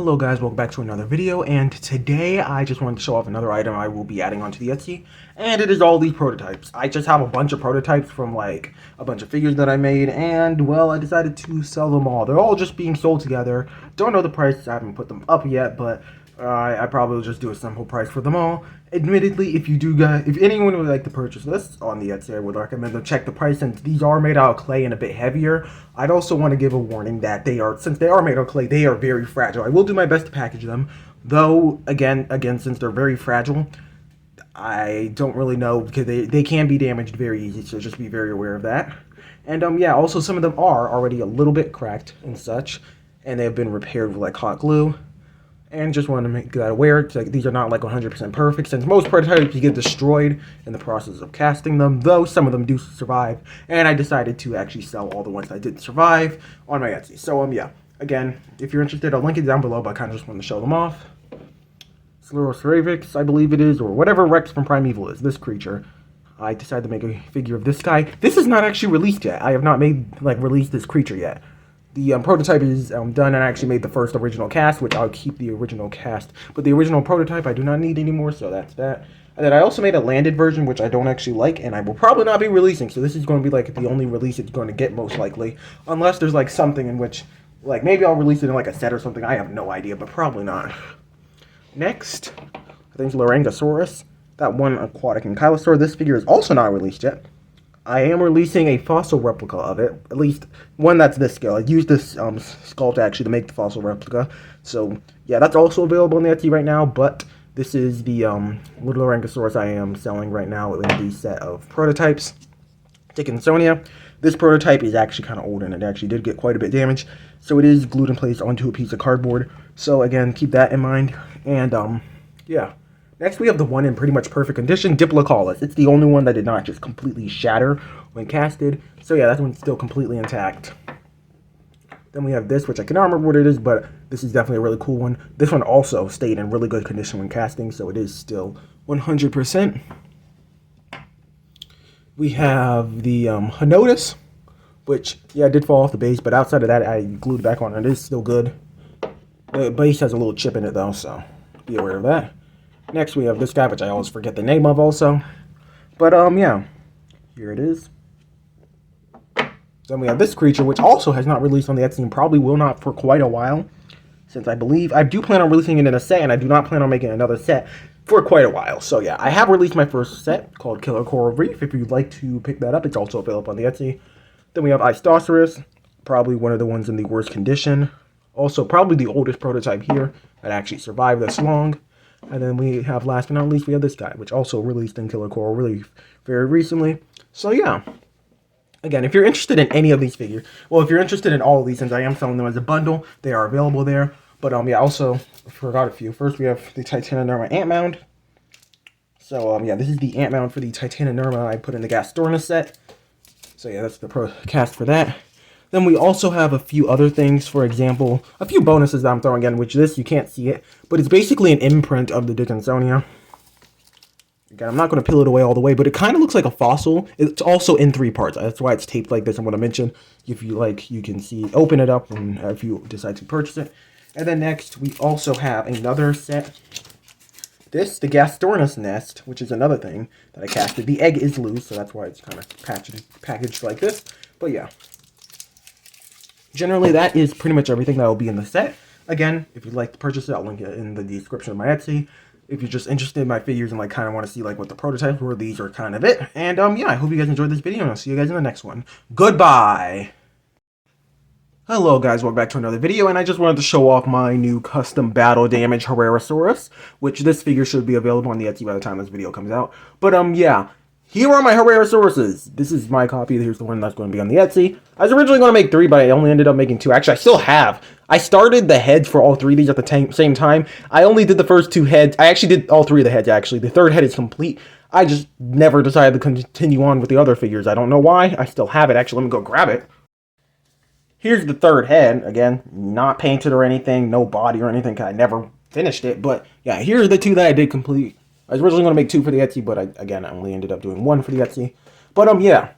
Hello guys, welcome back to another video, and today I just wanted to show off another item I will be adding onto the Etsy, and it is all these prototypes. I just have a bunch of prototypes from like a bunch of figures that I made, and well, I decided to sell them all. They're all just being sold together. Don't know the price, I haven't put them up yet, but I probably will just do a simple price for them all. Admittedly, if anyone would like to purchase this on the Etsy, I would recommend to check the price, since these are made out of clay and a bit heavier. I'd also want to give a warning that since they are made out of clay, they are very fragile. I will do my best to package them, though again, since they're very fragile, I don't really know, because they can be damaged very easy, so just be very aware of that. And yeah, also some of them are already a little bit cracked and such, and they have been repaired with like hot glue. And just want to make that aware, like, these are not like 100% perfect, since most prototypes get destroyed in the process of casting them, though some of them do survive, and I decided to actually sell all the ones that didn't survive on my Etsy. So yeah, again, if you're interested, I'll link it down below, but I kind of just wanted to show them off. Slurosravix, I believe it is, or whatever Rex from Primeval is, this creature. I decided to make a figure of this guy. This is not actually released yet. I have not released this creature yet. The prototype is done, and I actually made the first original cast, which I'll keep the original cast. But the original prototype I do not need anymore, so that's that. And then I also made a landed version, which I don't actually like, and I will probably not be releasing. So this is going to be like the only release it's going to get, most likely. Unless there's like something in which, like, maybe I'll release it in like a set or something. I have no idea, but probably not. Next, I think it's Lorangosaurus. That one aquatic ankylosaur. This figure is also not released yet. I am releasing a fossil replica of it, at least one that's this scale. I used this sculpt actually to make the fossil replica. So yeah, that's also available on the Etsy right now, but this is the little Lorangosaurus I am selling right now in the set of prototypes. Dickinsonia. This prototype is actually kind of old, and it actually did get quite a bit damaged, so it is glued in place onto a piece of cardboard. So again, keep that in mind. And yeah. Next, we have the one in pretty much perfect condition, Diplocaulus. It's the only one that did not just completely shatter when casted. So yeah, that one's still completely intact. Then we have this, which I cannot remember what it is, but this is definitely a really cool one. This one also stayed in really good condition when casting, so it is still 100%. We have the Henotus, which, yeah, did fall off the base, but outside of that, I glued it back on. It is still good. The base has a little chip in it, though, so be aware of that. Next, we have this guy, which I always forget the name of also. But, yeah. Here it is. Then we have this creature, which also has not released on the Etsy and probably will not for quite a while. Since I do plan on releasing it in a set, and I do not plan on making another set for quite a while. So, yeah, I have released my first set called Killer Coral Reef. If you'd like to pick that up, it's also available on the Etsy. Then we have Istosaurus, probably one of the ones in the worst condition. Also, probably the oldest prototype here that actually survived this long. And then we have, last but not least, we have this guy, which also released in Killer Coral Reef very recently. So yeah, again, if you're interested in any of these figures, well, if you're interested in all of these, since I am selling them as a bundle, they are available there. But yeah, also forgot a few. First, we have the Titanoderma Ant Mound. So yeah, this is the Ant Mound for the Titanoderma I put in the Gastornis set. So yeah, that's the pro cast for that. Then we also have a few other things, for example, a few bonuses that I'm throwing in, which this, you can't see it, but it's basically an imprint of the Dickinsonia. Again, I'm not going to peel it away all the way, but it kind of looks like a fossil. It's also in 3 parts. That's why it's taped like this. I'm going to mention, if you like, you can see, open it up and if you decide to purchase it. And then next, we also have another set. This, the Gastornis nest, which is another thing that I casted. The egg is loose, so that's why it's kind of packaged like this. But yeah. Generally, that is pretty much everything that will be in the set. Again, if you'd like to purchase it, I'll link it in the description of my Etsy. If you're just interested in my figures and like kind of want to see like what the prototypes were, these are kind of it. And yeah, I hope you guys enjoyed this video, and I'll see you guys in the next one. Goodbye! Hello guys, welcome back to another video, and I just wanted to show off my new custom battle damage Herrerasaurus, which this figure should be available on the Etsy by the time this video comes out. But yeah. Here are my Herrerasauruses. This is my copy. Here's the one that's going to be on the Etsy. I was originally going to make 3, but I only ended up making 2. Actually, I still have. I started the heads for all 3 of these at the same time. I only did the first 2 heads. I actually did all 3 of the heads, actually. The 3rd head is complete. I just never decided to continue on with the other figures. I don't know why. I still have it. Actually, let me go grab it. Here's the 3rd head. Again, not painted or anything. No body or anything. I never finished it. But yeah, here's the 2 that I did complete. I was originally going to make 2 for the Etsy, but I only ended up doing 1 for the Etsy. But yeah,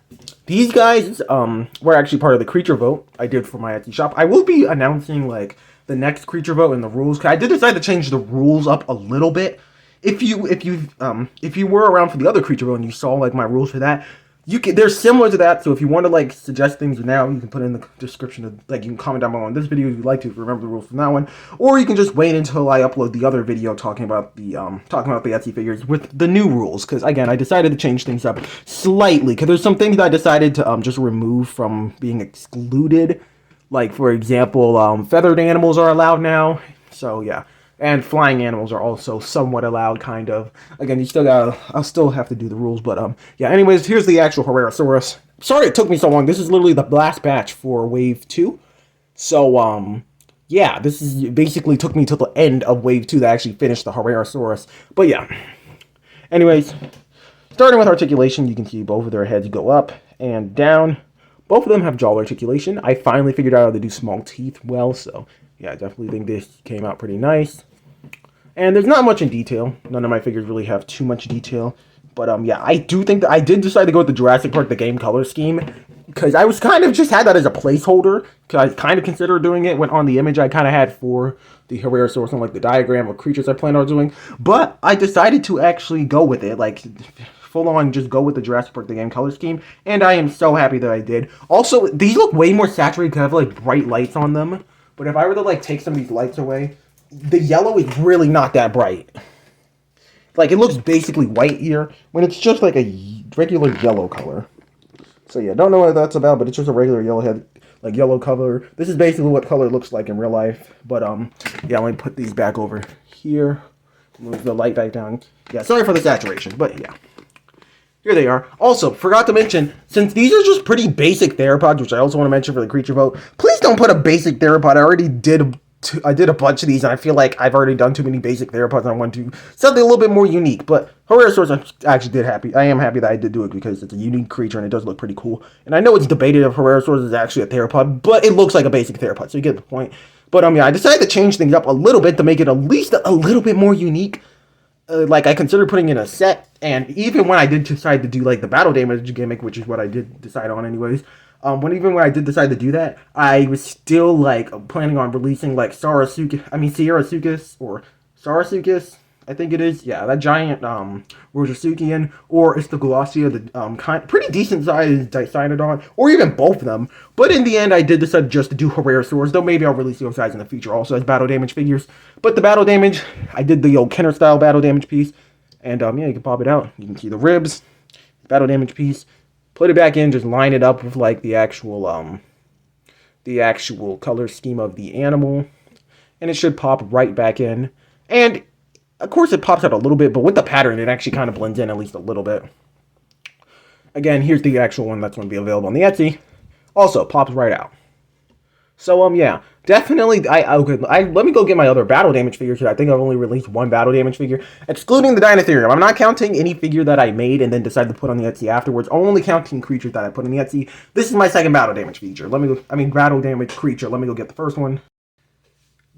these guys were actually part of the creature vote I did for my Etsy shop. I will be announcing like the next creature vote and the rules. 'Cause I did decide to change the rules up a little bit. If you were around for the other creature vote and you saw like my rules for that, they're similar to that. So if you want to like suggest things now, you can put it in the description of, like, you can comment down below on this video if you'd like to remember the rules from that one, or you can just wait until I upload the other video talking about the Etsy figures with the new rules. Because again, I decided to change things up slightly because there's some things that I decided to just remove from being excluded. Like, for example, feathered animals are allowed now. So yeah. And flying animals are also somewhat allowed, kind of. Again, I'll still have to do the rules, but, yeah, anyways, here's the actual Herrerasaurus. Sorry it took me so long. This is literally the last batch for Wave 2. So, yeah, this is basically took me to the end of Wave 2 to actually finish the Herrerasaurus. But, yeah. Anyways, starting with articulation, you can see both of their heads go up and down. Both of them have jaw articulation. I finally figured out how to do small teeth well, so, yeah, I definitely think this came out pretty nice. And there's not much in detail. None of my figures really have too much detail. But, yeah, I do think that I did decide to go with the Jurassic Park, the game color scheme. Because I was kind of just had that as a placeholder. Because I kind of considered doing it when on the image I kind of had for the Herrerasaurus and, like, the diagram of creatures I planned on doing. But I decided to actually go with it. Like, full on just go with the Jurassic Park, the game color scheme. And I am so happy that I did. Also, these look way more saturated because I have, like, bright lights on them. But if I were to, like, take some of these lights away, the yellow is really not that bright. Like, it looks basically white here, when it's just, like, a regular yellow color. So, yeah, don't know what that's about, but it's just a regular yellow color. This is basically what color looks like in real life. But, yeah, let me put these back over here. Move the light back down. Yeah, sorry for the saturation, but, yeah. Here they are. Also, forgot to mention, since these are just pretty basic theropods, which I also want to mention for the creature vote, please don't put a basic theropod. I did a bunch of these, and I feel like I've already done too many basic theropods, and I want to something a little bit more unique. But Herrerasaurus, I am happy that I did do it because it's a unique creature, and it does look pretty cool. And I know it's debated if Herrerasaurus is actually a theropod, but it looks like a basic theropod, so you get the point. But, yeah, I decided to change things up a little bit to make it at least a little bit more unique. Like, I considered putting in a set, and even when I did decide to do, like, the battle damage gimmick, which is what I did decide on anyways, when I did decide to do that, I was still, like, planning on releasing, like, Sierrasuchus, or Sarasuchus, I think it is, yeah, that giant, Rosasuchian, or Istoglossia, the, pretty decent-sized Dicynodon, or even both of them, but in the end, I did decide just to do Herrerasaurus, though maybe I'll release those guys in the future also as battle damage figures, but the battle damage, I did the old Kenner-style battle damage piece, and, yeah, you can pop it out, you can see the ribs, battle damage piece, put it back in, just line it up with, like, the actual color scheme of the animal, and it should pop right back in, and of course, it pops out a little bit, but with the pattern, it actually kind of blends in at least a little bit. Again, here's the actual one that's going to be available on the Etsy. Also, pops right out. So, yeah, definitely, let me go get my other battle damage figures, because I think I've only released one battle damage figure, excluding the Dinotherium. I'm not counting any figure that I made and then decided to put on the Etsy afterwards, only counting creatures that I put on the Etsy. This is my second battle damage feature. Battle damage creature. Let me go get the first one.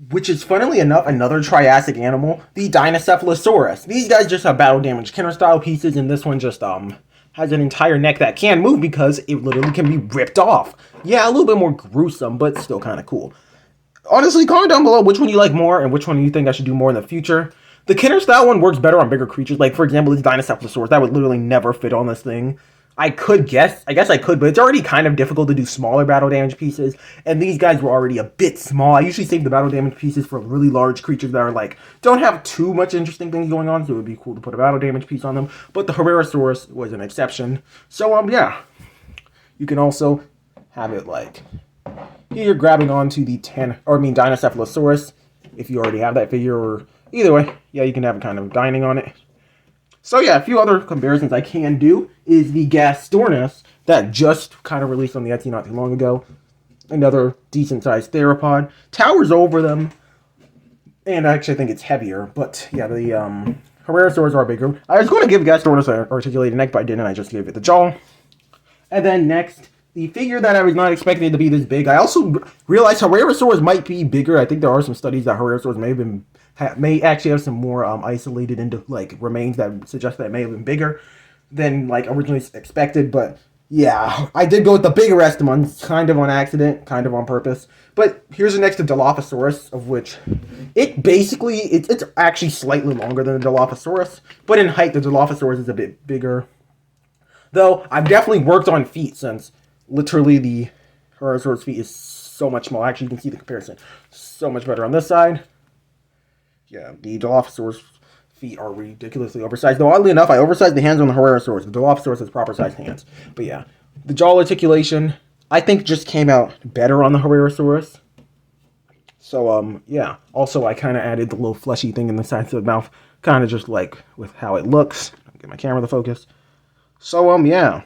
Which is, funnily enough, another Triassic animal, the Dinocephalosaurus. These guys just have battle damage Kenner-style pieces, and this one just, has an entire neck that can move because it literally can be ripped off. Yeah, a little bit more gruesome, but still kind of cool. Honestly, comment down below which one you like more and which one you think I should do more in the future. The Kenner-style one works better on bigger creatures, like, for example, this Dinocephalosaurus. That would literally never fit on this thing. I guess I could, but it's already kind of difficult to do smaller battle damage pieces, and these guys were already a bit small. I usually save the battle damage pieces for really large creatures that are, like, don't have too much interesting things going on, so it would be cool to put a battle damage piece on them, but the Herrerasaurus was an exception. So, yeah, you can also have it, like, here you're grabbing onto the Dinocephalosaurus, if you already have that figure, or either way, yeah, you can have it kind of dining on it. So yeah, a few other comparisons I can do is the Gastornis that just kind of released on the Etsy not too long ago. Another decent-sized theropod. Towers over them, and I actually think it's heavier, but yeah, the Herrerasaurs are bigger. I was going to give Gastornis an articulated neck, but I didn't. I just gave it the jaw. And then next, the figure that I was not expecting to be this big. I also realized Herrerasaurs might be bigger. I think there are some studies that Herrerasaurs may actually have some more isolated into, like, remains that suggest that it may have been bigger than, like, originally expected. But Yeah, I did go with the bigger Estimons, kind of on accident, kind of on purpose. But here's the next to Dilophosaurus, of which it's actually slightly longer than the Dilophosaurus, but in height the Dilophosaurus is a bit bigger. Though I've definitely worked on feet since literally the Herosaurus feet is so much smaller. Actually, you can see the comparison. So much better on this side. Yeah, the Dilophosaurus feet are ridiculously oversized. Though oddly enough, I oversized the hands on the Herrerasaurus. The Dilophosaurus has proper sized hands. But yeah, the jaw articulation I think just came out better on the Herrerasaurus. So yeah. Also, I kind of added the little fleshy thing in the sides of the mouth, kind of just like with how it looks. Get my camera to focus. So yeah.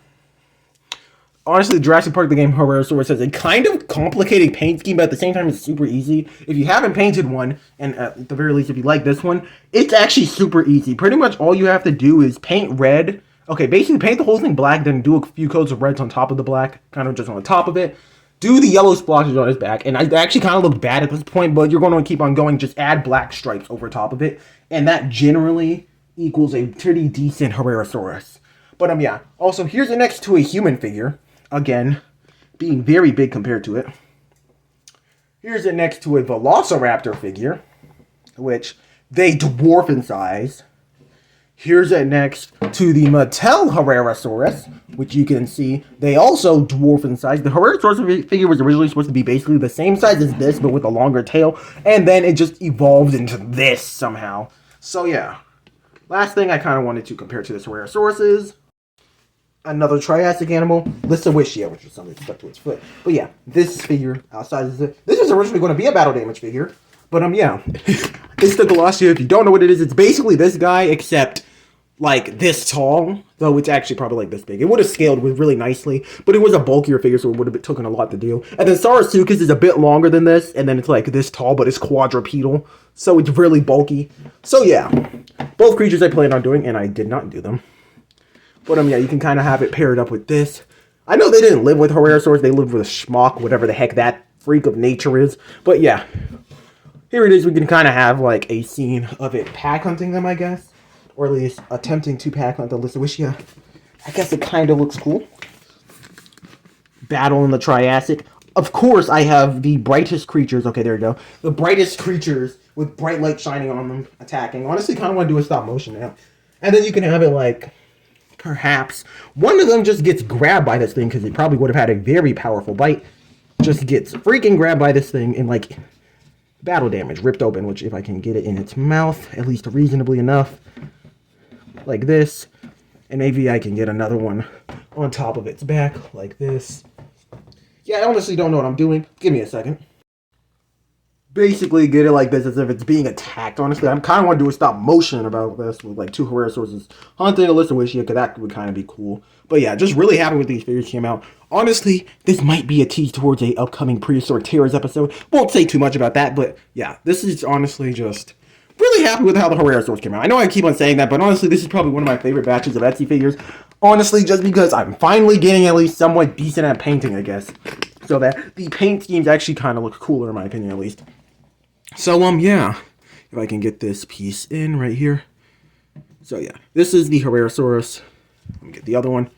Honestly, Jurassic Park the game Herrerasaurus has a kind of complicated paint scheme, but at the same time, it's super easy. If you haven't painted one, and at the very least, if you like this one, it's actually super easy. Pretty much all you have to do is paint red. Okay, basically paint the whole thing black, then do a few coats of reds on top of the black, kind of just on the top of it. Do the yellow splotches on his back, and I actually kind of look bad at this point, but you're going to keep on going. Just add black stripes over top of it, and that generally equals a pretty decent Herrerasaurus. But yeah. Also, here's it next to a human figure. Again, being very big compared to it. Here's it next to a Velociraptor figure, which they dwarf in size. Here's it next to the Mattel Herrerasaurus, which you can see they also dwarf in size. The Herrerasaurus figure was originally supposed to be basically the same size as this, but with a longer tail, and then it just evolved into this somehow. So yeah. Last thing I kind of wanted to compare to this Herrerasaurus is another Triassic animal, Lissawischia, which is something stuck to its foot. But yeah, this figure outsizes it. This was originally going to be a battle damage figure, but yeah. It's the Galossia. If you don't know what it is, it's basically this guy, except like this tall, though it's actually probably like this big. It would have scaled with really nicely, but it was a bulkier figure, so it would have taken a lot to do. And then Saurosuchus is a bit longer than this, and then it's like this tall, but it's quadrupedal, so it's really bulky. So yeah, both creatures I planned on doing, and I did not do them. But yeah, you can kind of have it paired up with this. I know they didn't live with Herrerasaurus, they lived with a schmuck, whatever the heck that freak of nature is. But yeah, here it is. We can kind of have like a scene of it pack hunting them, I guess. Or at least attempting to pack hunt the Lissawischia. I guess it kind of looks cool. Battle in the Triassic. Of course, I have the brightest creatures. Okay, there we go. The brightest creatures with bright light shining on them attacking. Honestly, kind of want to do a stop motion now. And then you can have it like, perhaps one of them just gets grabbed by this thing because it probably would have had a very powerful bite. Just gets freaking grabbed by this thing and like battle damage, ripped open, which if I can get it in its mouth, at least reasonably enough, like this. And maybe I can get another one on top of its back, like this. Yeah, I honestly don't know what I'm doing. Give me a second. Basically get it like this as if it's being attacked. Honestly, I'm kind of want to do a stop motion about this with like two Herrerasaurus hunting a Lissawischia, because that would kind of be cool. But yeah, just really happy with these figures came out. Honestly, this might be a tease towards a upcoming Prehistoric Terrors episode. Won't say too much about that, but yeah, this is honestly just really happy with how the Herrerasaurus came out. I know I keep on saying that, but honestly, this is probably one of my favorite batches of Etsy figures. Honestly, just because I'm finally getting at least somewhat decent at painting, I guess. So that the paint schemes actually kind of look cooler, in my opinion, at least. So, yeah, if I can get this piece in right here. So, yeah, this is the Herrerasaurus. Let me get the other one.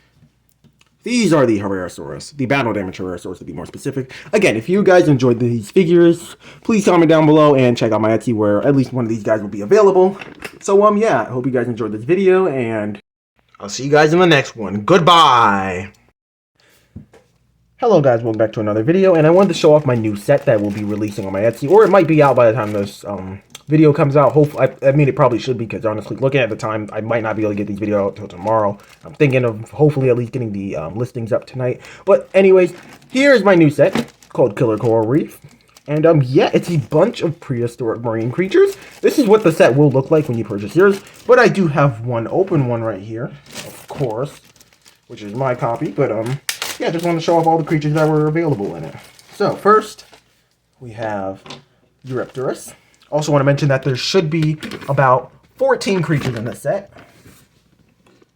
These are the Herrerasaurus, the battle damage Herrerasaurus to be more specific. Again, if you guys enjoyed these figures, please comment down below and check out my Etsy where at least one of these guys will be available. So, yeah, I hope you guys enjoyed this video, and I'll see you guys in the next one. Goodbye! Hello guys, welcome back to another video, and I wanted to show off my new set that will be releasing on my Etsy, or it might be out by the time this video comes out. Hopefully, I mean, it probably should be, because honestly, looking at the time, I might not be able to get these videos out until tomorrow. I'm thinking of hopefully at least getting the listings up tonight. But anyways, here's my new set called Killer Coral Reef. And yeah, it's a bunch of prehistoric marine creatures. This is what the set will look like when you purchase yours. But I do have one open one right here, of course, which is my copy. But yeah, just want to show off all the creatures that were available in it. So, first, we have Eurypterus. Also want to mention that there should be about 14 creatures in this set.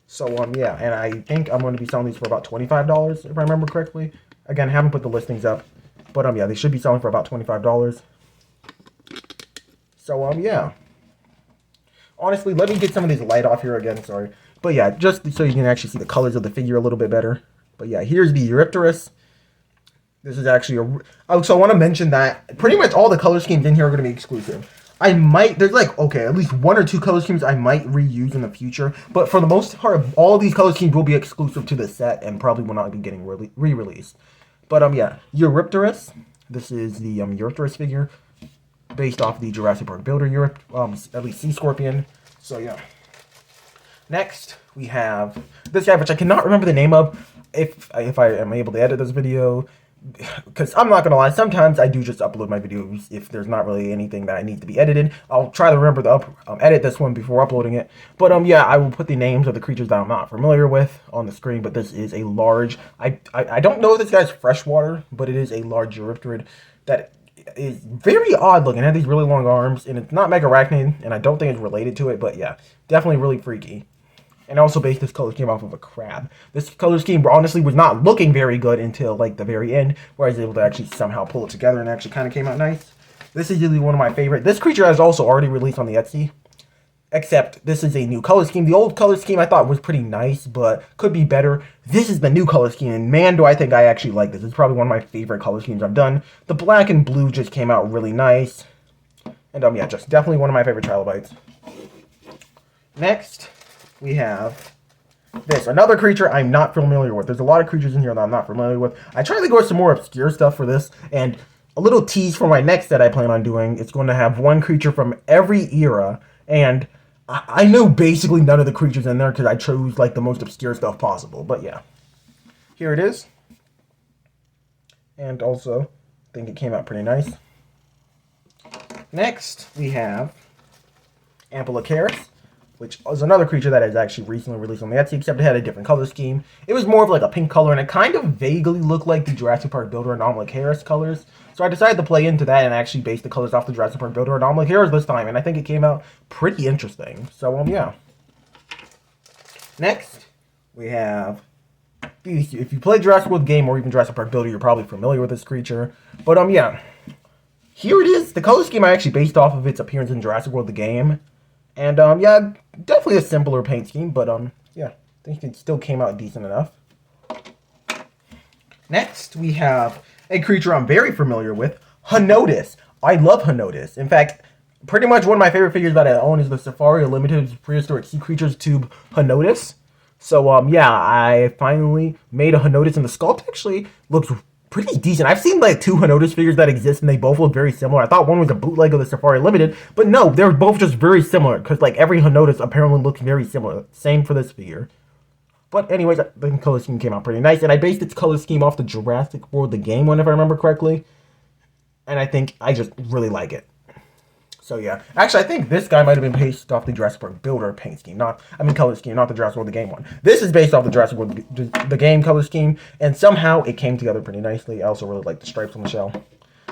So, yeah, and I think I'm going to be selling these for about $25, if I remember correctly. Again, I haven't put the listings up, but, yeah, they should be selling for about $25. So, yeah. Honestly, let me get some of these light off here again, sorry. But, yeah, just so you can actually see the colors of the figure a little bit better. But yeah, here's the Eurypterus. This is actually so I want to mention that pretty much all the color schemes in here are going to be exclusive. There's like, okay, at least 1 or 2 color schemes I might reuse in the future. But for the most part, all of these color schemes will be exclusive to the set and probably will not be getting re-released. But, yeah, Eurypterus. This is the Eurypterus figure based off the Jurassic Park Builder, at least Sea Scorpion. So, yeah. Next, we have this guy, which I cannot remember the name of if I am able to edit this video. Because I'm not going to lie, sometimes I do just upload my videos if there's not really anything that I need to be edited. I'll try to remember to edit this one before uploading it. But yeah, I will put the names of the creatures that I'm not familiar with on the screen. But this is a large, I don't know if this guy's freshwater, but it is a large Eurypterid that is very odd looking. It has these really long arms, and it's not Megarachnid, and I don't think it's related to it. But yeah, definitely really freaky. And also based this color scheme off of a crab. This color scheme honestly was not looking very good until like the very end, where I was able to actually somehow pull it together and actually kind of came out nice. This is usually one of my favorite. This creature has also already released on the Etsy, except this is a new color scheme. The old color scheme I thought was pretty nice, but could be better. This is the new color scheme, and man, do I think I actually like this. It's probably one of my favorite color schemes I've done. The black and blue just came out really nice. And yeah, just definitely one of my favorite trilobites. Next, we have this, another creature I'm not familiar with. There's a lot of creatures in here that I'm not familiar with. I tried to go with some more obscure stuff for this, and a little tease for my next set I plan on doing. It's going to have one creature from every era, and I know basically none of the creatures in there because I chose like the most obscure stuff possible. But yeah, here it is. And also, I think it came out pretty nice. Next, we have Amphilocaris, which is another creature that is actually recently released on the Etsy, except it had a different color scheme. It was more of like a pink color, and it kind of vaguely looked like the Jurassic Park Builder Anomalocaris colors. So I decided to play into that and actually base the colors off the Jurassic Park Builder Anomalocaris this time, and I think it came out pretty interesting. So, yeah. Next, we have, if you play Jurassic World game or even Jurassic Park Builder, you're probably familiar with this creature. But, yeah. Here it is. The color scheme I actually based off of its appearance in Jurassic World the game. And, yeah, definitely a simpler paint scheme, but, yeah, I think it still came out decent enough. Next, we have a creature I'm very familiar with, Hinotus. I love Hinotus. In fact, pretty much one of my favorite figures that I own is the Safari Limited Prehistoric Sea Creatures Tube Hinotus. So, yeah, I finally made a Hinotus, and the sculpt actually looks pretty decent. I've seen like 2 Hinotus figures that exist, and they both look very similar. I thought one was a bootleg of the Safari Limited, but no, they're both just very similar, because like every Hinotus apparently looks very similar. Same for this figure. But anyways, the color scheme came out pretty nice, and I based its color scheme off the Jurassic World the game one, if I remember correctly. And I think I just really like it. So yeah, actually I think this guy might have been based off the Jurassic Park Builder paint scheme, color scheme, not the Jurassic World the game one. This is based off the Jurassic World the game color scheme, and somehow it came together pretty nicely. I also really like the stripes on the shell.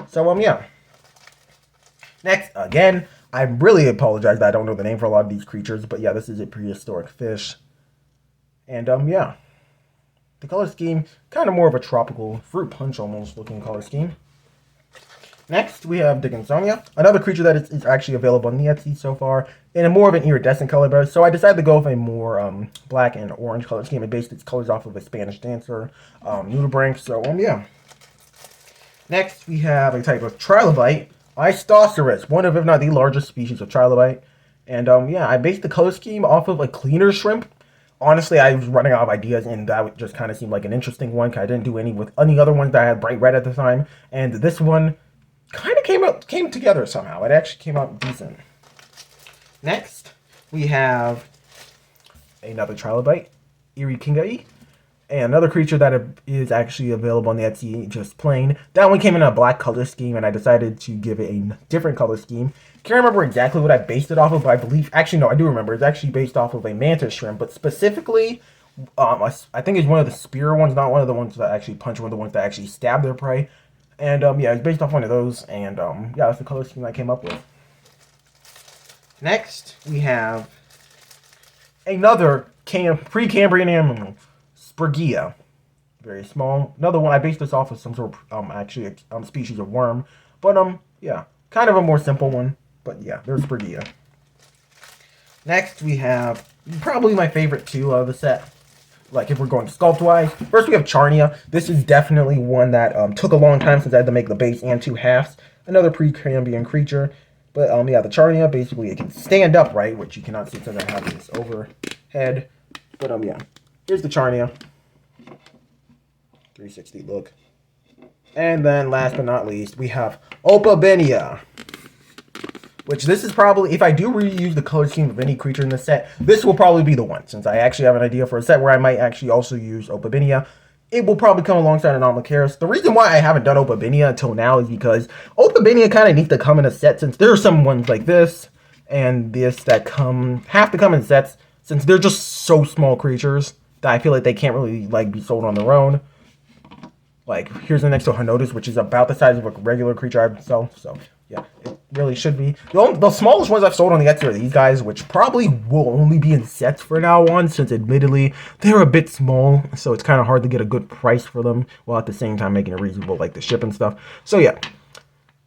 So yeah. Next, again, I really apologize that I don't know the name for a lot of these creatures, but yeah, this is a prehistoric fish. And yeah, the color scheme, kind of more of a tropical fruit punch almost looking color scheme. Next, we have Dickinsonia, another creature that is actually available on the Etsy so far, in a more of an iridescent color burst. So I decided to go with a more black and orange color scheme and based its colors off of a Spanish dancer, Nudibranch. So yeah. Next, we have a type of trilobite, Istoceros, one of, if not the largest species of trilobite. And yeah, I based the color scheme off of a cleaner shrimp. Honestly, I was running out of ideas, and that just kind of seemed like an interesting one, because I didn't do any with any other ones that I had bright red at the time. And this one kind of came together somehow. It actually came out decent. Next, we have another trilobite, Irukandji, and another creature that is actually available on the Etsy, just plain. That one came in a black color scheme, and I decided to give it a different color scheme. Can't remember exactly what I based it off of, but I believe, actually no, I do remember. It's actually based off of a mantis shrimp, but specifically, I think it's one of the spear ones, not one of the ones that actually punch, one of the ones that actually stab their prey. And yeah, it's based off one of those, and yeah, that's the color scheme I came up with. Next, we have another Precambrian animal, Spergia. Very small. Another one, I based this off of some sort of, species of worm. But, yeah, kind of a more simple one. But yeah, there's Spergia. Next, we have probably my favorite 2 out of the set. like if we're going sculpt wise. First we have Charnia. This is definitely one that took a long time since I had to make the base and 2 halves. Another Precambrian creature. But yeah, the Charnia, basically it can stand upright, which you cannot see since I have this overhead. But yeah, here's the Charnia. 360 look. And then last but not least, we have Ophibinia. Which this is probably, if I do reuse the color scheme of any creature in the set, this will probably be the one. Since I actually have an idea for a set where I might actually also use Ophibinia. It will probably come alongside an Anomalocaris. The reason why I haven't done Ophibinia until now is because Ophibinia kind of needs to come in a set, since there are some ones like this and this that have to come in sets, since they're just so small creatures that I feel like they can't really like be sold on their own. Like, here's the next to Hanotis, which is about the size of a regular creature I sell. So, yeah, it really should be. The smallest ones I've sold on the Etsy are these guys, which probably will only be in sets for now on, since admittedly, they're a bit small. So, it's kind of hard to get a good price for them, while at the same time making it reasonable, like the ship and stuff. So, yeah.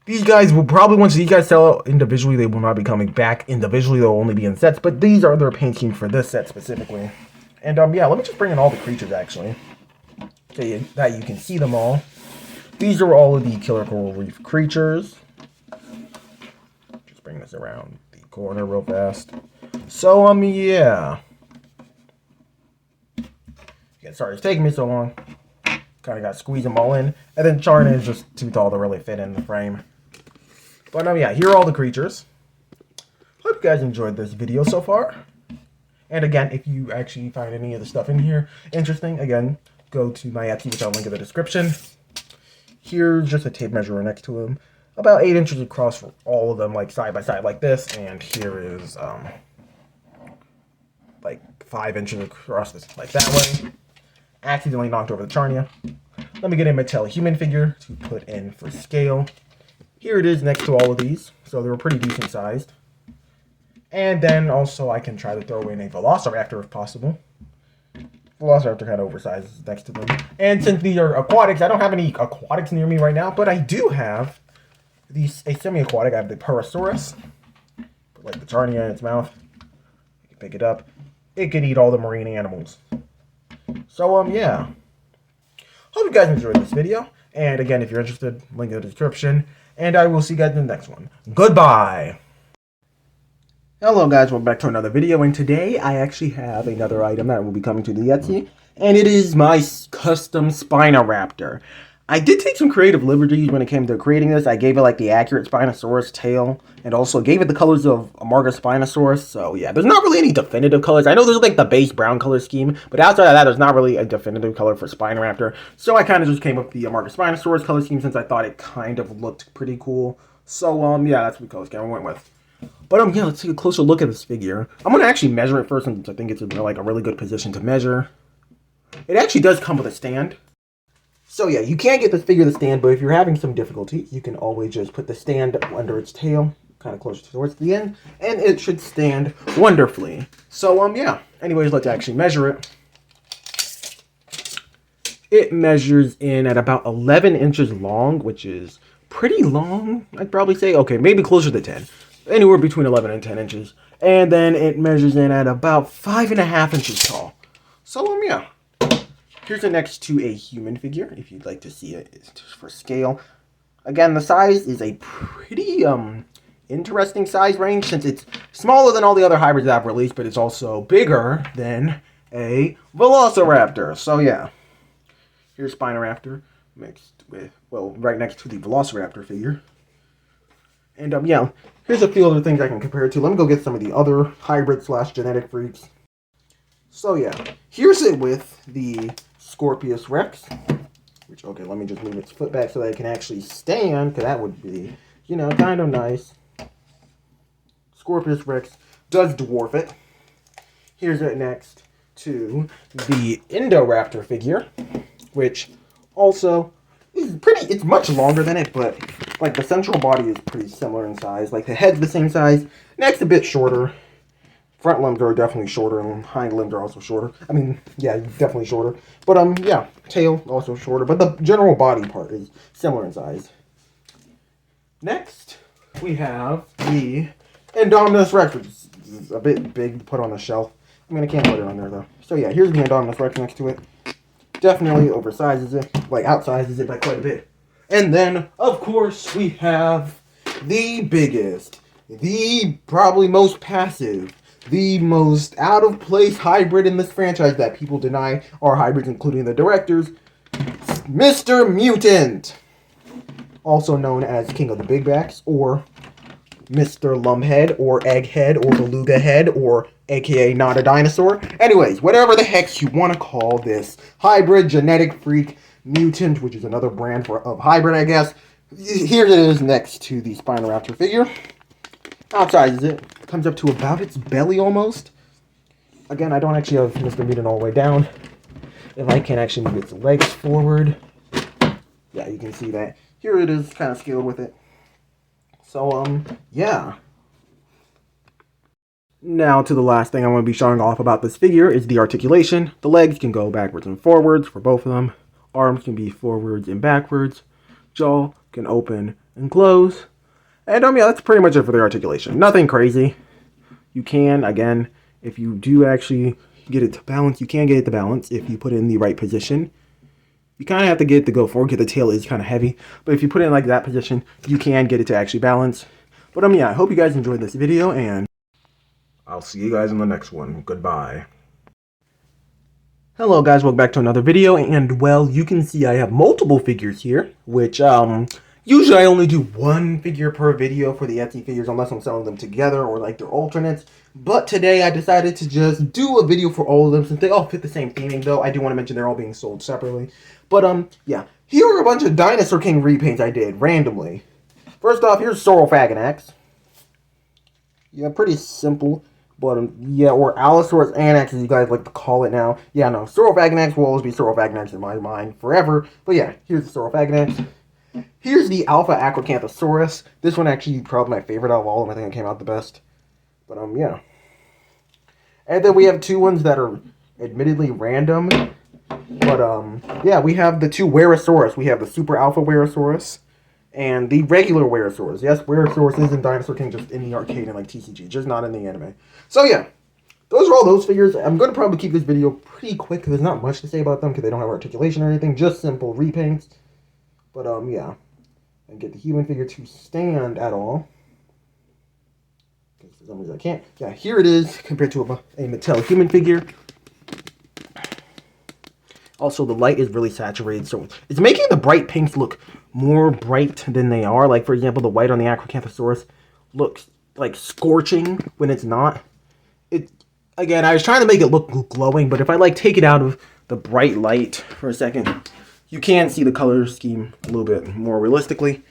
These guys will probably, once these guys sell out individually, they will not be coming back individually. They'll only be in sets. But these are their paint scheme for this set specifically. And, yeah, let me just bring in all the creatures, actually. So that you can see them all. These are all of the Killer Coral Reef creatures. Just bring this around the corner real fast. So, yeah. Sorry it's taking me so long. Kind of got to squeeze them all in. And then Charnia is just too tall to really fit in the frame. But, yeah, here are all the creatures. Hope you guys enjoyed this video so far. And again, if you actually find any of the stuff in here interesting, again, go to my Etsy, which I'll link in the description. Here's just a tape measure next to them. About 8 inches across for all of them, like side by side like this. And here is like 5 inches across this, like that way. Accidentally knocked over the Charnia. Let me get a Mattel human figure to put in for scale. Here it is next to all of these. So they're pretty decent sized. And then also I can try to throw in a Velociraptor if possible. Velociraptor kind of oversized next to them. And since these are aquatics, I don't have any aquatics near me right now, but I do have a semi-aquatic. I have the Parasaurus. Put like the Charnia in its mouth. You can pick it up. It can eat all the marine animals. So, yeah. Hope you guys enjoyed this video. And again, if you're interested, link in the description. And I will see you guys in the next one. Goodbye! Hello guys, welcome back to another video, and today I actually have another item that will be coming to the Etsy, and it is my custom Spinaraptor. I did take some creative liberties when it came to creating this. I gave it like the accurate Spinosaurus tail, and also gave it the colors of Amarga Spinosaurus, so yeah, there's not really any definitive colors. I know there's like the base brown color scheme, but outside of that, there's not really a definitive color for Spinaraptor, so I kind of just came up with the Amarga Spinosaurus color scheme since I thought it kind of looked pretty cool. So, yeah, that's what color scheme I went with. But, yeah, let's take a closer look at this figure. I'm going to actually measure it first, since I think it's in, like, a really good position to measure. It actually does come with a stand. So, yeah, you can get this figure to stand, but if you're having some difficulty, you can always just put the stand under its tail, kind of closer towards the end, and it should stand wonderfully. So, yeah. Anyways, let's actually measure it. It measures in at about 11 inches long, which is pretty long, I'd probably say. Okay, maybe closer to 10. Anywhere between 11 and 10 inches. And then it measures in at about 5.5 inches tall. So, yeah. Here's the next to a human figure, if you'd like to see it. It's just for scale. Again, the size is a pretty interesting size range, since it's smaller than all the other hybrids that I've released, but it's also bigger than a Velociraptor. So, yeah. Here's Spinaraptor mixed with, well, right next to the Velociraptor figure. And, yeah, here's a few other things I can compare it to. Let me go get some of the other hybrid/genetic freaks. So, yeah, here's it with the Scorpius Rex. Which, okay, let me just move its foot back so that it can actually stand, because that would be, you know, kind of nice. Scorpius Rex does dwarf it. Here's it next to the Indoraptor figure, which also is pretty, it's much longer than it, but like the central body is pretty similar in size. Like the head's the same size, neck's a bit shorter. Front limbs are definitely shorter, and hind limbs are also shorter. I mean, yeah, definitely shorter. But yeah, tail also shorter, but the general body part is similar in size. Next, we have the Indominus Rex, which is a bit big to put on the shelf. I mean, I can't put it on there, though. So, yeah, here's the Indominus Rex next to it. Definitely oversizes it, like, outsizes it by quite a bit. And then, of course, we have the biggest, the probably most passive, the most out-of-place hybrid in this franchise that people deny are hybrids, including the directors, Mr. Mutant! Also known as King of the Big Backs, or Mr. Lumphead, or Egghead, or Beluga Head, or aka not a dinosaur. Anyways, whatever the heck you want to call this hybrid genetic freak mutant, which is another brand of hybrid, I guess. Here it is next to the Spinoraptor figure. Outsizes it. Comes up to about its belly almost. Again, I don't actually have Mr. Mutant all the way down. If I can actually move its legs forward. Yeah, you can see that. Here it is, kind of scaled with it. So, yeah. Now to the last thing I'm going to be showing off about this figure is the articulation. The legs can go backwards and forwards for both of them. Arms can be forwards and backwards. Jaw can open and close. And yeah, that's pretty much it for the articulation. Nothing crazy. You can, again, if you do actually get it to balance, you can get it to balance if you put it in the right position. You kind of have to get it to go forward because the tail is kind of heavy. But if you put it in like that position, you can get it to actually balance. But yeah, I hope you guys enjoyed this video, and I'll see you guys in the next one. Goodbye. Hello guys, welcome back to another video, and well, you can see I have multiple figures here, which usually I only do one figure per video for the Etsy figures unless I'm selling them together or like they're alternates. But today I decided to just do a video for all of them since they all fit the same theming, though I do want to mention they're all being sold separately. But yeah, here are a bunch of Dinosaur King repaints I did randomly. First off, here's Saurophaganax. Yeah, pretty simple. But yeah, or Allosaurus Anax, as you guys like to call it now. Yeah, no, Saurophaganax will always be Saurophaganax in my mind forever. But yeah, here's the Saurophaganax. Here's the Alpha Acrocanthosaurus. This one actually probably my favorite out of all of them. I think it came out the best. But yeah. And then we have two ones that are admittedly random. But yeah, we have the two Werosaurus. We have the Super Alpha Werosaurus and the regular Werosaurus. Yes, Werosaurus is in Dinosaur King, just in the arcade and like TCG, just not in the anime. So yeah, those are all those figures. I'm going to probably keep this video pretty quick because there's not much to say about them because they don't have articulation or anything, just simple repaints. But yeah, and get the human figure to stand at all. For some reason I can't. Yeah, here it is compared to a Mattel human figure. Also, the light is really saturated, so it's making the bright pinks look more bright than they are. Like, for example, the white on the Acrocanthosaurus looks like scorching when it's not. Again, I was trying to make it look glowing, but if I like take it out of the bright light for a second, you can see the color scheme a little bit more realistically.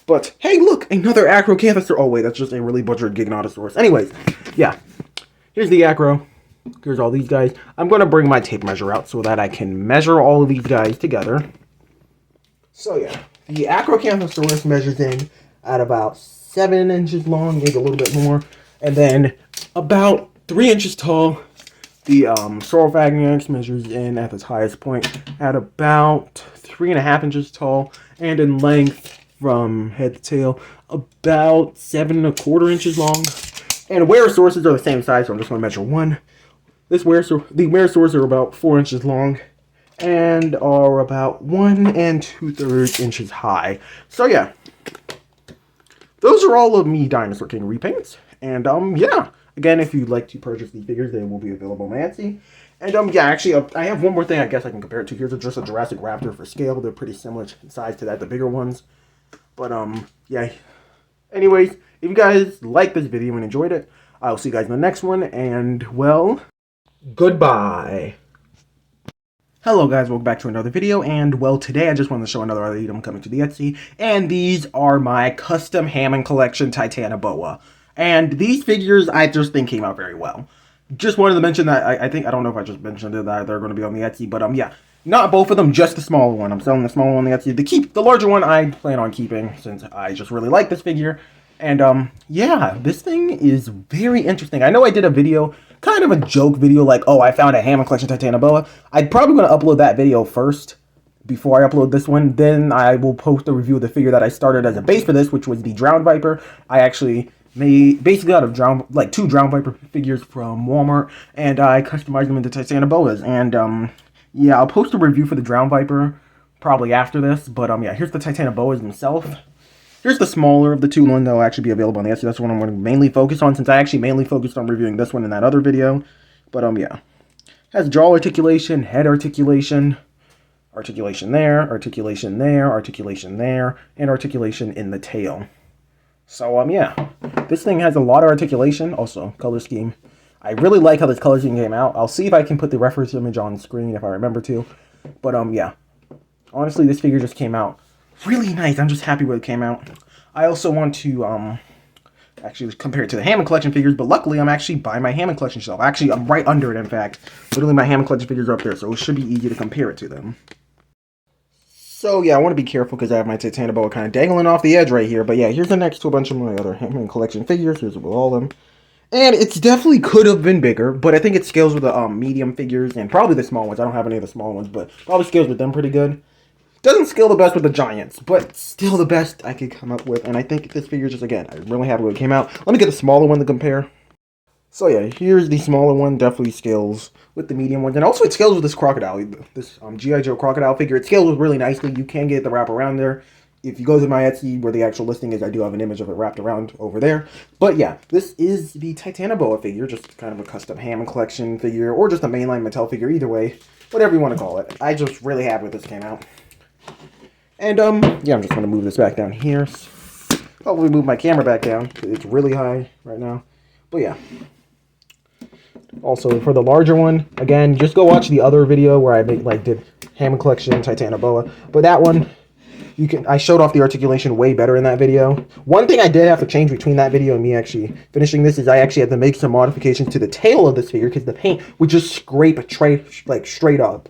But hey, look, another Acrocanthosaurus. Oh wait, that's just a really butchered Giganotosaurus. Anyways, yeah, here's the Acro. Here's all these guys. I'm going to bring my tape measure out so that I can measure all of these guys together. So yeah, the Acrocanthosaurus measures in at about 7 inches long, maybe a little bit more. And then about 3 inches tall. The Saurophaganax measures in at its highest point at about 3.5 inches tall. And in length from head to tail, about 7.25 inches long. And Werosauruses are the same size, so I'm just going to measure one. The Werosaurus are about 4 inches long and are about 1 2/3 inches high. So yeah, those are all of me Dinosaur King repaints. And yeah, again, if you'd like to purchase these figures, they will be available on Etsy. And yeah, actually, I have one more thing I guess I can compare it to. Here's just a Jurassic Raptor for scale. They're pretty similar in size to that, the bigger ones. But yeah. Anyways, if you guys liked this video and enjoyed it, I'll see you guys in the next one. And well, goodbye. Hello guys, welcome back to another video, and well, today I just wanted to show another item coming to the Etsy, and these are my custom Hammond Collection Titanoboa. And these figures I just think came out very well. Just wanted to mention that I don't know if I just mentioned it, that they're going to be on the Etsy, but yeah, not both of them, just the smaller one. I'm selling the smaller one on the Etsy. The larger one I plan on keeping since I just really like this figure. And yeah, this thing is very interesting. I know I did a video, kind of a joke video, like, oh, I found a Hammond Collection Titanoboa. I'm probably going to upload that video first before I upload this one. Then I will post a review of the figure that I started as a base for this, which was the Drowned Viper. I actually made basically out of two Drown Viper figures from Walmart, and I customized them into Titanoboas. And yeah, I'll post a review for the Drown Viper probably after this. But yeah, here's the Titanoboas themselves. Here's the smaller of the two ones that will actually be available on the Etsy. That's what I'm going to mainly focus on, since I actually mainly focused on reviewing this one in that other video. But yeah, has jaw articulation, head articulation, articulation there, articulation there, articulation there, and articulation in the tail. So yeah, this thing has a lot of articulation. Also, color scheme. I really like how this color scheme came out. I'll see if I can put the reference image on screen if I remember to. But yeah, honestly, this figure just came out really nice. I'm just happy with it came out. I also want to actually compare it to the Hammond Collection figures, but luckily I'm actually by my Hammond Collection shelf. Actually, I'm right under it, in fact. Literally, my Hammond Collection figures are up there, so it should be easy to compare it to them. So yeah, I want to be careful because I have my Titanoboa kind of dangling off the edge right here. But yeah, here's the next to a bunch of my other Hammond Collection figures. Here's with all of them. And it's definitely could have been bigger, but I think it scales with the medium figures and probably the small ones. I don't have any of the small ones, but probably scales with them pretty good. Doesn't scale the best with the giants, but still the best I could come up with. And I think this figure just, again, I'm really happy with it came out. Let me get the smaller one to compare. So yeah, here's the smaller one. Definitely scales with the medium ones. And also it scales with this crocodile. This G.I. Joe crocodile figure. It scales really nicely. You can get the wrap around there. If you go to my Etsy where the actual listing is, I do have an image of it wrapped around over there. But yeah, this is the Titanoboa figure. Just kind of a custom Hammond Collection figure. Or just a mainline Mattel figure. Either way. Whatever you want to call it. I just really happy with this came out. And, yeah, I'm just going to move this back down here. Probably move my camera back down. It's really high right now. But, yeah. Also, for the larger one, again, just go watch the other video where I did Hammond Collection, Titanoboa. But that one, I showed off the articulation way better in that video. One thing I did have to change between that video and me actually finishing this is I actually had to make some modifications to the tail of this figure because the paint would just scrape straight up.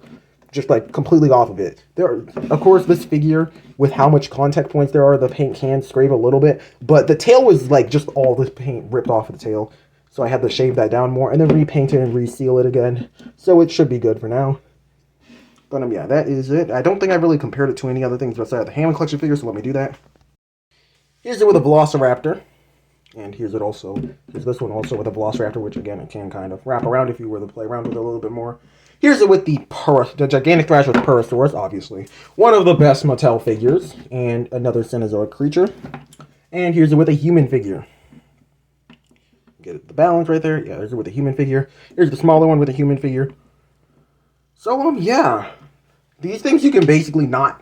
Just completely off of it. Of course, this figure, with how much contact points there are, the paint can scrape a little bit. But the tail was just all this paint ripped off of the tail. So I had to shave that down more and then repaint it and reseal it again. So it should be good for now. But yeah, that is it. I don't think I really compared it to any other things besides the Hammond Collection figure, so let me do that. Here's it with a Velociraptor. And here's this one also with a Velociraptor, which again, it can kind of wrap around if you were to play around with it a little bit more. Here's it with the Gigantic Thrash with Parasaurus, obviously. One of the best Mattel figures, and another Cenozoic creature. And here's it with a human figure. Get the balance right there. Yeah, there's it with a human figure. Here's the smaller one with a human figure. So, yeah. These things you basically cannot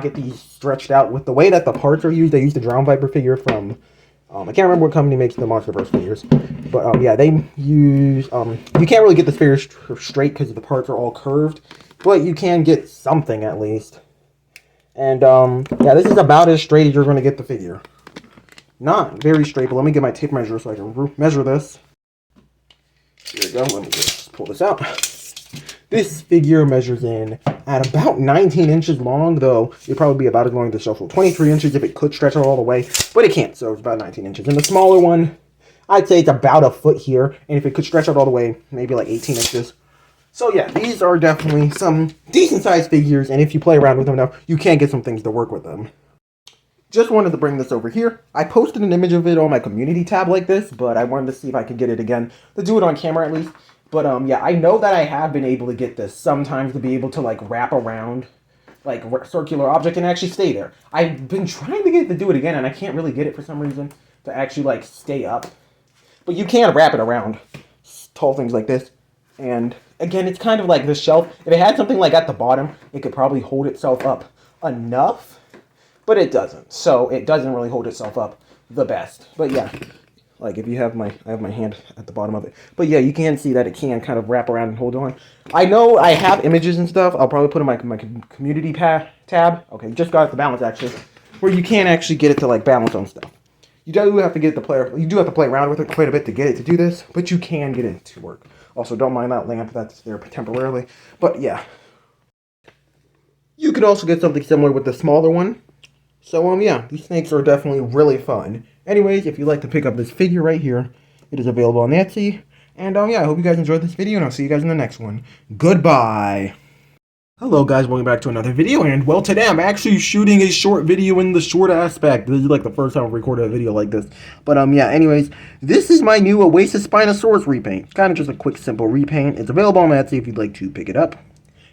get these stretched out with the way that the parts are used. They use the Drown Viper figure from... I can't remember what company makes the Monsterverse figures. But, yeah, they use... you can't really get the figure straight because the parts are all curved. But you can get something, at least. And, yeah, this is about as straight as you're going to get the figure. Not very straight, but let me get my tape measure so I can measure this. Here we go. Let me just pull this out. This figure measures in at about 19 inches long, though it'd probably be about as long as the shelf. 23 inches if it could stretch out all the way, but it can't, so it's about 19 inches. And the smaller one, I'd say it's about a foot here, and if it could stretch out all the way, maybe 18 inches. So yeah, these are definitely some decent-sized figures, and if you play around with them enough, you can get some things to work with them. Just wanted to bring this over here. I posted an image of it on my community tab like this, but I wanted to see if I could get it again, to do it on camera at least. But, yeah, I know that I have been able to get this sometimes to be able to, wrap around, circular object and actually stay there. I've been trying to get it to do it again, and I can't really get it for some reason to actually, stay up. But you can wrap it around tall things like this. And, again, it's kind of like this shelf. If it had something at the bottom, it could probably hold itself up enough. But it doesn't. So, it doesn't really hold itself up the best. But, yeah. If you have I have my hand at the bottom of it. But yeah, you can see that it can kind of wrap around and hold on. I know I have images and stuff. I'll probably put in my community tab. Okay, just got the balance actually. Where you can actually get it to balance on stuff. You do have to get you do have to play around with it quite a bit to get it to do this. But you can get it to work. Also, don't mind that lamp that's there temporarily. But yeah. You could also get something similar with the smaller one. So, yeah, these snakes are definitely really fun. Anyways, if you'd like to pick up this figure right here, it is available on Etsy. And, yeah, I hope you guys enjoyed this video, and I'll see you guys in the next one. Goodbye! Hello guys, welcome back to another video, and well, today I'm actually shooting a short video in the short aspect. This is like the first time I've recorded a video like this. But yeah, anyways, this is my new Oasis Spinosaurus repaint. It's kind of just a quick, simple repaint. It's available on Etsy if you'd like to pick it up.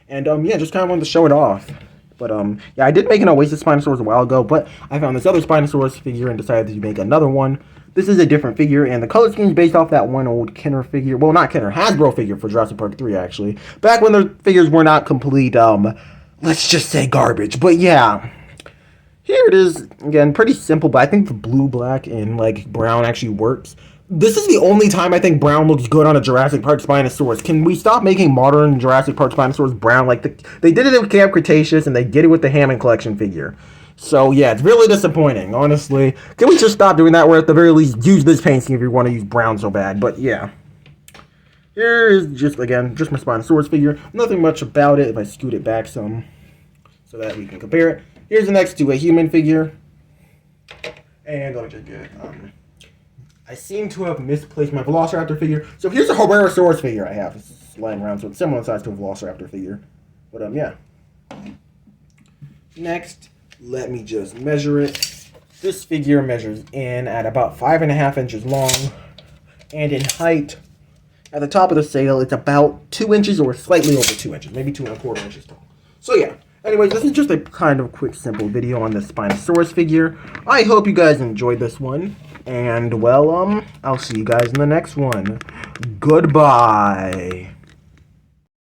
And yeah, just kind of wanted to show it off. But yeah, I did make an Oasis Spinosaurus a while ago, but I found this other Spinosaurus figure and decided to make another one. This is a different figure, and the color scheme is based off that one old Kenner figure. Well, not Kenner, Hasbro figure for Jurassic Park 3, actually. Back when their figures were not complete, let's just say garbage. But yeah, here it is. Again, pretty simple, but I think the blue, black, and like brown actually works. This is the only time I think brown looks good on a Jurassic Park Spinosaurus. Can we stop making modern Jurassic Park Spinosaurus brown? Like, they did it with Camp Cretaceous, and they did it with the Hammond Collection figure. So yeah, it's really disappointing, honestly. Can we just stop doing that, or at the very least use this paint scheme if you want to use brown so bad? But yeah. Here is just, again, just my Spinosaurus figure. Nothing much about it if I scoot it back some so that we can compare it. Here's the next to a human figure. And let me just get I seem to have misplaced my Velociraptor figure. So here's a Herrerasaurus figure I have. It's lying around, so it's similar in size to a Velociraptor figure. But yeah. Next, let me just measure it. This figure measures in at about 5.5 inches long, and in height, at the top of the sail, it's about 2 inches or slightly over 2 inches, maybe 2.25 inches tall. So yeah, anyways, this is just a kind of quick, simple video on this Spinosaurus figure. I hope you guys enjoyed this one, and well, I'll see you guys in the next one. Goodbye.